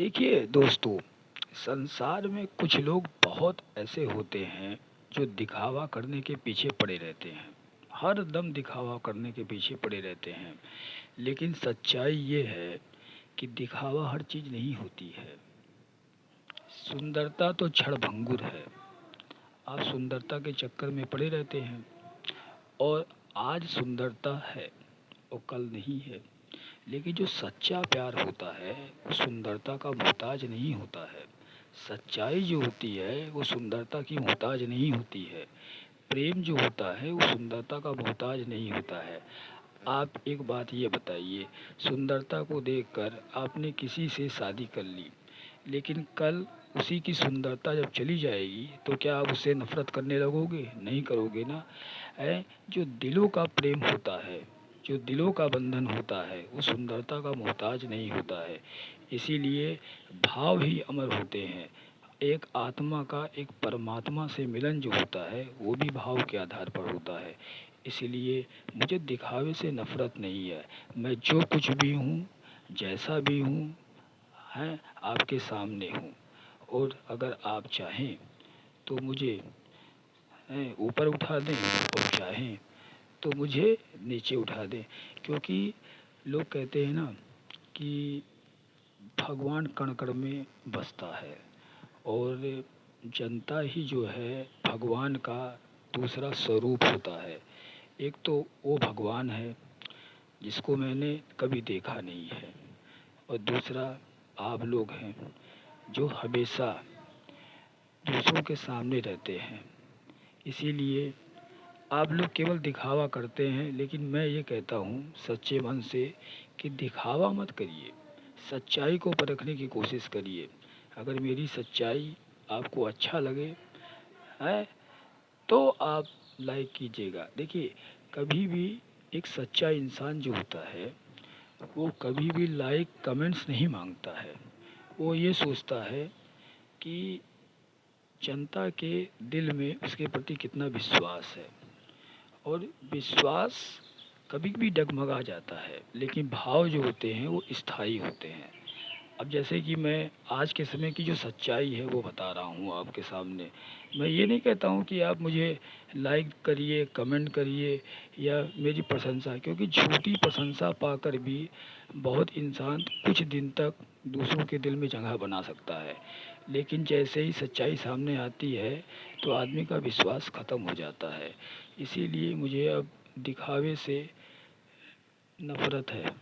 देखिए दोस्तों, संसार में कुछ लोग बहुत ऐसे होते हैं जो दिखावा करने के पीछे पड़े रहते हैं। हर दम दिखावा करने के पीछे पड़े रहते हैं। लेकिन सच्चाई ये है कि दिखावा हर चीज़ नहीं होती है। सुंदरता तो क्षणभंगुर है। आप सुंदरता के चक्कर में पड़े रहते हैं और आज सुंदरता है और कल नहीं है। लेकिन जो सच्चा प्यार होता है वो सुंदरता का मोहताज नहीं होता है। सच्चाई जो होती है वो सुंदरता की मोहताज नहीं होती है। प्रेम जो होता है वो सुंदरता का मोहताज नहीं होता है। आप एक बात ये बताइए, सुंदरता को देखकर आपने किसी से शादी कर ली, लेकिन कल उसी की सुंदरता जब चली जाएगी तो क्या आप उससे नफ़रत करने लगोगे? नहीं करोगे ना। है जो दिलों का प्रेम होता है, जो दिलों का बंधन होता है वो सुंदरता का मोहताज नहीं होता है। इसीलिए भाव ही अमर होते हैं। एक आत्मा का एक परमात्मा से मिलन जो होता है वो भी भाव के आधार पर होता है। इसीलिए मुझे दिखावे से नफ़रत नहीं है। मैं जो कुछ भी हूँ, जैसा भी हूँ, हैं आपके सामने हूँ। और अगर आप चाहें तो मुझे ऊपर उठा दें और चाहें तो मुझे नीचे उठा दें। क्योंकि लोग कहते हैं ना कि भगवान कण कण में बसता है और जनता ही जो है भगवान का दूसरा स्वरूप होता है। एक तो वो भगवान है जिसको मैंने कभी देखा नहीं है, और दूसरा आप लोग हैं जो हमेशा दूसरों के सामने रहते हैं। इसीलिए आप लोग केवल दिखावा करते हैं, लेकिन मैं ये कहता हूँ सच्चे मन से कि दिखावा मत करिए, सच्चाई को परखने की कोशिश करिए। अगर मेरी सच्चाई आपको अच्छा लगे है तो आप लाइक कीजिएगा। देखिए, कभी भी एक सच्चा इंसान जो होता है वो कभी भी लाइक कमेंट्स नहीं मांगता है। वो ये सोचता है कि जनता के दिल में उसके प्रति कितना विश्वास है। और विश्वास कभी भी डगमगा जाता है, लेकिन भाव जो होते हैं वो स्थायी होते हैं। अब जैसे कि मैं आज के समय की जो सच्चाई है वो बता रहा हूँ आपके सामने। मैं ये नहीं कहता हूँ कि आप मुझे लाइक करिए, कमेंट करिए या मेरी प्रशंसा, क्योंकि झूठी प्रशंसा पाकर भी बहुत इंसान कुछ दिन तक दूसरों के दिल में जगह बना सकता है। लेकिन जैसे ही सच्चाई सामने आती है तो आदमी का विश्वास ख़त्म हो जाता है। इसीलिए मुझे अब दिखावे से नफ़रत है।